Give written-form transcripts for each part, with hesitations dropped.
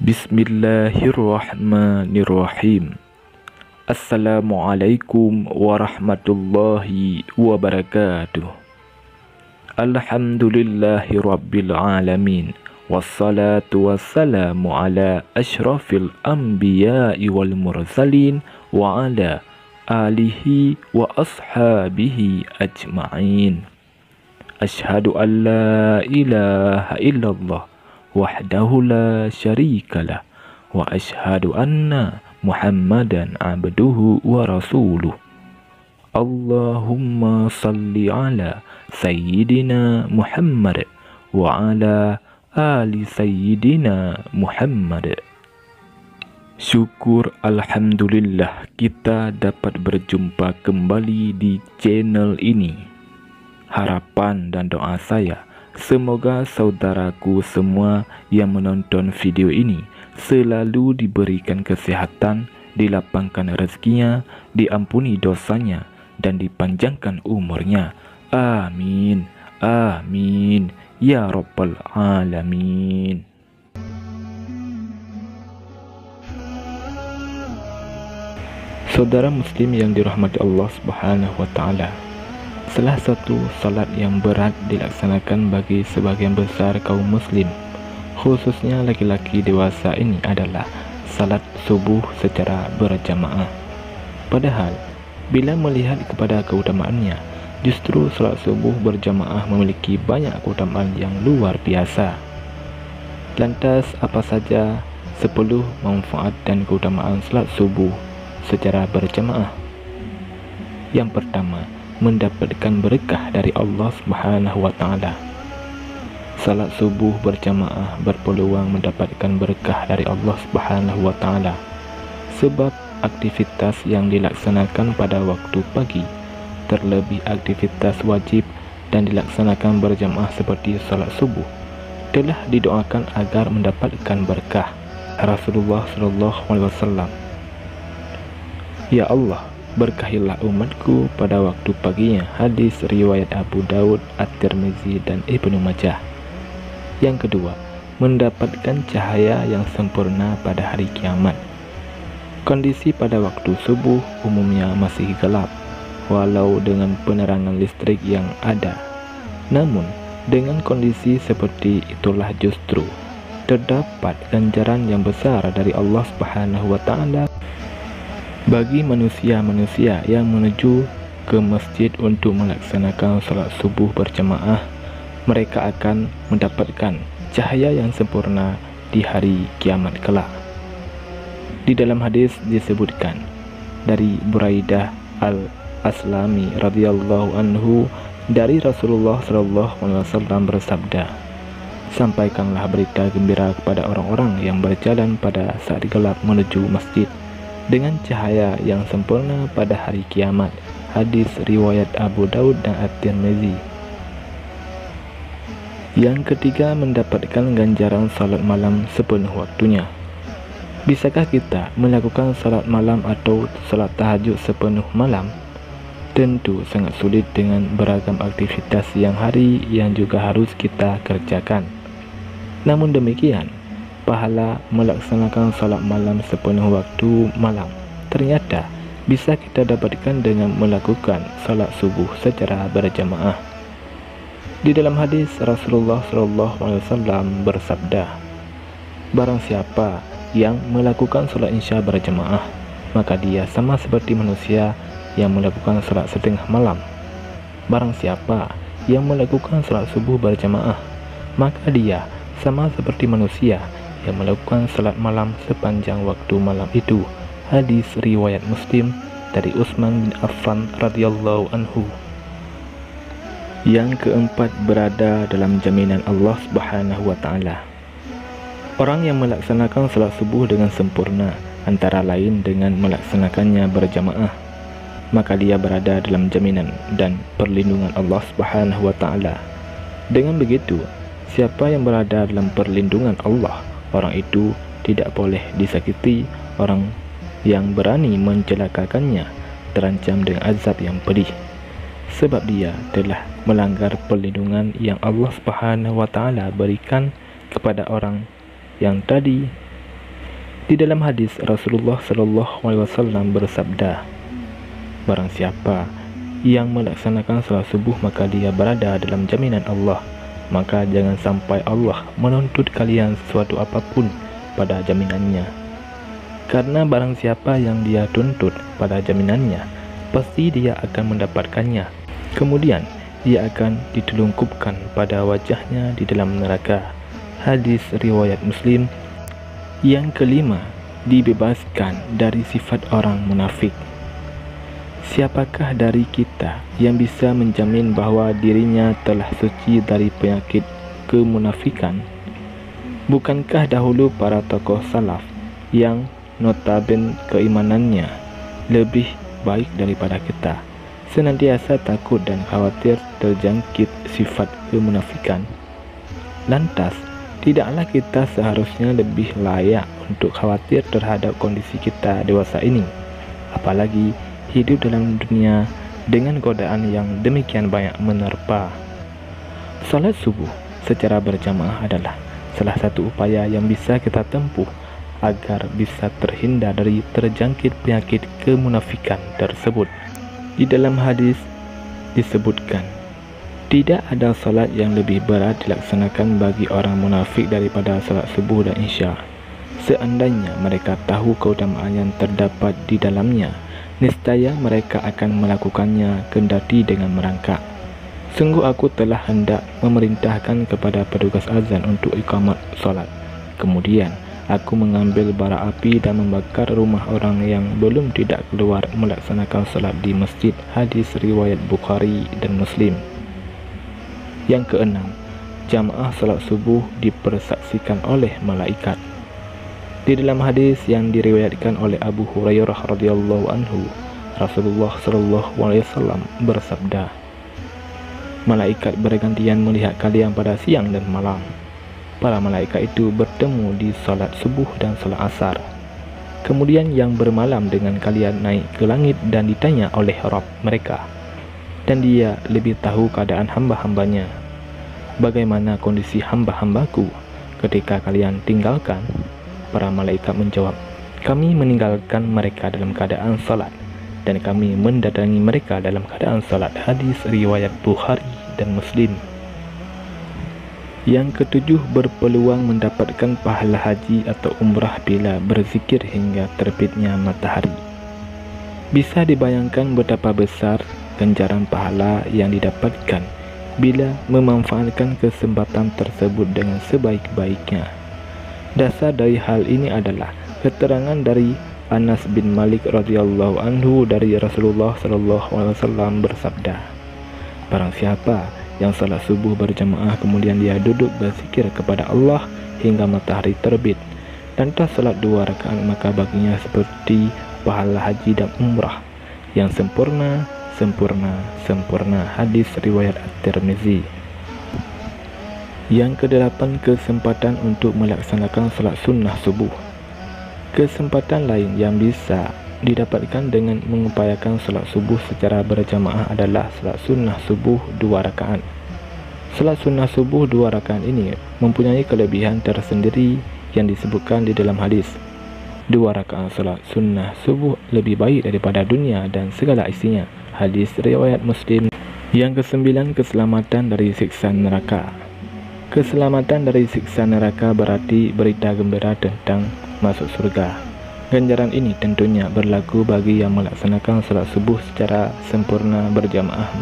Bismillahirrahmanirrahim. Assalamualaikum warahmatullahi wabarakatuh. Alhamdulillahi rabbil alamin. Wassalatu wassalamu ala ashrafil anbiya'i wal mursalin wa ala alihi wa ashabihi ajma'in. Ashhadu an la ilaha illallah wahdahu la syarikalah wa ashhadu anna Muhammadan abduhu wa rasuluh. Allahumma salli ala Sayyidina Muhammad wa ala ali Sayyidina Muhammad. Syukur alhamdulillah kita dapat berjumpa kembali di channel ini. Harapan dan doa saya, semoga saudaraku semua yang menonton video ini selalu diberikan kesehatan, dilapangkan rezekinya, diampuni dosanya, dan dipanjangkan umurnya. Amin. Amin. Ya Rabbal Alamin. Saudara muslim yang dirahmati Allah Subhanahu wa taala, salah satu salat yang berat dilaksanakan bagi sebagian besar kaum muslim, khususnya laki-laki dewasa ini adalah salat subuh secara berjamaah. Padahal, bila melihat kepada keutamaannya, justru salat subuh berjamaah memiliki banyak keutamaan yang luar biasa. Lantas, apa saja 10 manfaat dan keutamaan salat subuh secara berjamaah? Yang pertama, mendapatkan berkah dari Allah Subhanahu wa taala. Salat subuh berjamaah berpeluang mendapatkan berkah dari Allah Subhanahu wa taala sebab aktivitas yang dilaksanakan pada waktu pagi, terlebih aktivitas wajib dan dilaksanakan berjamaah seperti salat subuh, telah didoakan agar mendapatkan berkah. Rasulullah SAW, "Ya Allah, berkahilah umatku pada waktu paginya." Hadis riwayat Abu Daud, At-Tirmizi dan Ibnu Majah. Yang kedua, mendapatkan cahaya yang sempurna pada hari kiamat. Kondisi pada waktu subuh umumnya masih gelap, walau dengan penerangan listrik yang ada. Namun, dengan kondisi seperti itulah justru terdapat ganjaran yang besar dari Allah Subhanahu wa taala bagi manusia-manusia yang menuju ke masjid untuk melaksanakan salat subuh berjamaah. Mereka akan mendapatkan cahaya yang sempurna di hari kiamat kelak. Di dalam hadis disebutkan dari Buraidah al-Aslami radhiyallahu anhu dari Rasulullah SAW bersabda, "Sampaikanlah berita gembira kepada orang-orang yang berjalan pada saat gelap menuju masjid dengan cahaya yang sempurna pada hari kiamat." Hadis riwayat Abu Daud dan At-Tirmizi. Yang ketiga, mendapatkan ganjaran salat malam sepenuh waktunya. Bisakah kita melakukan salat malam atau salat tahajud sepenuh malam? Tentu sangat sulit dengan beragam aktivitas siang hari yang juga harus kita kerjakan. Namun demikian, pahala melaksanakan salat malam sepenuh waktu malam ternyata bisa kita dapatkan dengan melakukan salat subuh secara berjamaah. Di dalam hadis Rasulullah SAW bersabda, "Barang siapa yang melakukan salat isya berjamaah, maka dia sama seperti manusia yang melakukan salat setengah malam. Barang siapa yang melakukan salat subuh berjamaah, maka dia sama seperti manusia yang melakukan salat malam sepanjang waktu malam itu." Hadis riwayat Muslim dari Utsman bin Affan radhiyallahu anhu. Yang keempat, berada dalam jaminan Allah Subhanahu wa taala. Orang yang melaksanakan salat subuh dengan sempurna, antara lain dengan melaksanakannya berjamaah, maka dia berada dalam jaminan dan perlindungan Allah Subhanahu wa taala. Dengan begitu, siapa yang berada dalam perlindungan Allah, orang itu tidak boleh disakiti. Orang yang berani mencelakakannya terancam dengan azab yang pedih, sebab dia telah melanggar perlindungan yang Allah Subhanahu wa taala berikan kepada orang yang tadi Di dalam hadis Rasulullah SAW bersabda, barang siapa yang melaksanakan salat subuh maka dia berada dalam jaminan Allah. Maka jangan sampai Allah menuntut kalian sesuatu apapun pada jaminannya. Karena barang siapa yang dia tuntut pada jaminannya, pasti dia akan mendapatkannya. Kemudian dia akan ditelungkupkan pada wajahnya di dalam neraka. Hadis riwayat Muslim. Yang kelima, dibebaskan dari sifat orang munafik. Siapakah dari kita yang bisa menjamin bahawa dirinya telah suci dari penyakit kemunafikan? Bukankah dahulu para tokoh salaf yang notabene keimanannya lebih baik daripada kita senantiasa takut dan khawatir terjangkit sifat kemunafikan? Lantas, tidaklah kita seharusnya lebih layak untuk khawatir terhadap kondisi kita dewasa ini, apalagi hidup dalam dunia dengan godaan yang demikian banyak menerpa. Salat subuh secara berjamaah adalah salah satu upaya yang bisa kita tempuh agar bisa terhindar dari terjangkit penyakit kemunafikan tersebut. Di dalam hadis disebutkan, tidak ada salat yang lebih berat dilaksanakan bagi orang munafik daripada salat subuh dan isya. Seandainya mereka tahu keutamaan yang terdapat di dalamnya, niscaya mereka akan melakukannya kendati dengan merangkak. Sungguh aku telah hendak memerintahkan kepada petugas azan untuk iqamat salat. Kemudian aku mengambil bara api dan membakar rumah orang yang belum tidak keluar melaksanakan salat di masjid. Hadis riwayat Bukhari dan Muslim. Yang keenam, jamaah salat subuh dipersaksikan oleh malaikat. Di dalam hadis yang diriwayatkan oleh Abu Hurairah radhiyallahu anhu, Rasulullah SAW bersabda, malaikat bergantian melihat kalian pada siang dan malam. Para malaikat itu bertemu di salat subuh dan salat asar. Kemudian yang bermalam dengan kalian naik ke langit dan ditanya oleh Rabb mereka, dan dia lebih tahu keadaan hamba-hambanya. Bagaimana kondisi hamba-hambaku ketika kalian tinggalkan? Para malaikat menjawab, kami meninggalkan mereka dalam keadaan salat, dan kami mendatangi mereka dalam keadaan salat. Hadis riwayat Bukhari dan Muslim. Yang ketujuh, berpeluang mendapatkan pahala haji atau umrah bila berzikir hingga terbitnya matahari. Bisa dibayangkan betapa besar ganjaran pahala yang didapatkan bila memanfaatkan kesempatan tersebut dengan sebaik-baiknya. Dasar dari hal ini adalah keterangan dari Anas bin Malik radhiyallahu anhu dari Rasulullah SAW bersabda, barang siapa yang salat subuh berjamaah kemudian dia duduk berzikir kepada Allah hingga matahari terbit, lantas salat 2 rakaat, maka baginya seperti pahala haji dan umrah yang sempurna. Hadis riwayat At-Tirmizi. Yang kedelapan, kesempatan untuk melaksanakan salat sunnah subuh. Kesempatan lain yang bisa didapatkan dengan mengupayakan salat subuh secara berjamaah adalah salat sunnah subuh 2 rakaat. Salat sunnah subuh 2 rakaat ini mempunyai kelebihan tersendiri yang disebutkan di dalam hadis. 2 rakaat salat sunnah subuh lebih baik daripada dunia dan segala isinya. Hadis riwayat Muslim. Yang kesembilan, keselamatan dari siksa neraka. Keselamatan dari siksa neraka berarti berita gembira tentang masuk surga. Ganjaran ini tentunya berlaku bagi yang melaksanakan salat subuh secara sempurna berjamaah.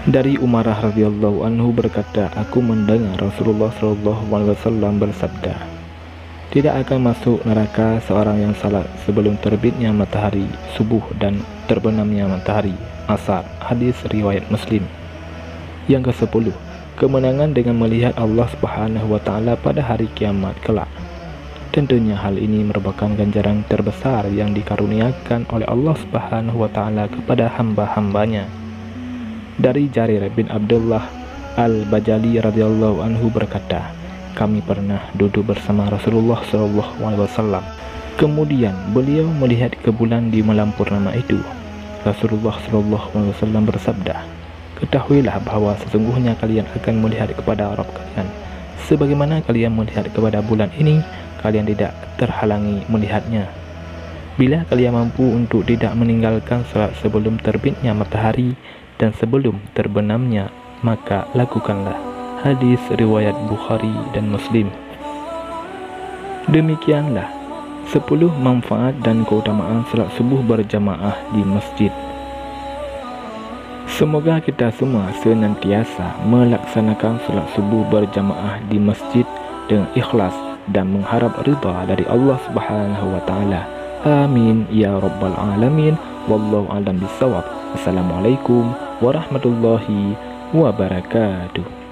Dari Umarah radhiyallahu anhu berkata, aku mendengar Rasulullah SAW bersabda, tidak akan masuk neraka seorang yang salat sebelum terbitnya matahari subuh dan terbenamnya matahari asar. Hadis riwayat Muslim. Yang ke-10, kemenangan dengan melihat Allah Subhanahu wa taala pada hari kiamat kelak. Tentunya hal ini merupakan ganjaran terbesar yang dikaruniakan oleh Allah Subhanahu wa taala kepada hamba-hambanya. Dari Jarir bin Abdullah Al-Bajali radhiyallahu anhu berkata, kami pernah duduk bersama Rasulullah SAW. Kemudian beliau melihat ke bulan di malam purnama itu. Rasulullah SAW bersabda, ketahuilah bahawa sesungguhnya kalian akan melihat kepada Rabb kalian sebagaimana kalian melihat kepada bulan ini. kalian tidak terhalangi melihatnya. Bila kalian mampu untuk tidak meninggalkan salat sebelum terbitnya matahari dan sebelum terbenamnya, maka lakukanlah. Hadis riwayat Bukhari dan Muslim. Demikianlah 10 manfaat dan keutamaan salat subuh berjamaah di masjid. Semoga kita semua senantiasa melaksanakan salat subuh berjamaah di masjid dengan ikhlas dan mengharap ridha dari Allah Subhanahu wa taala. Amin ya rabbal alamin. Wallahu a'lam bissawab. Assalamualaikum warahmatullahi wabarakatuh.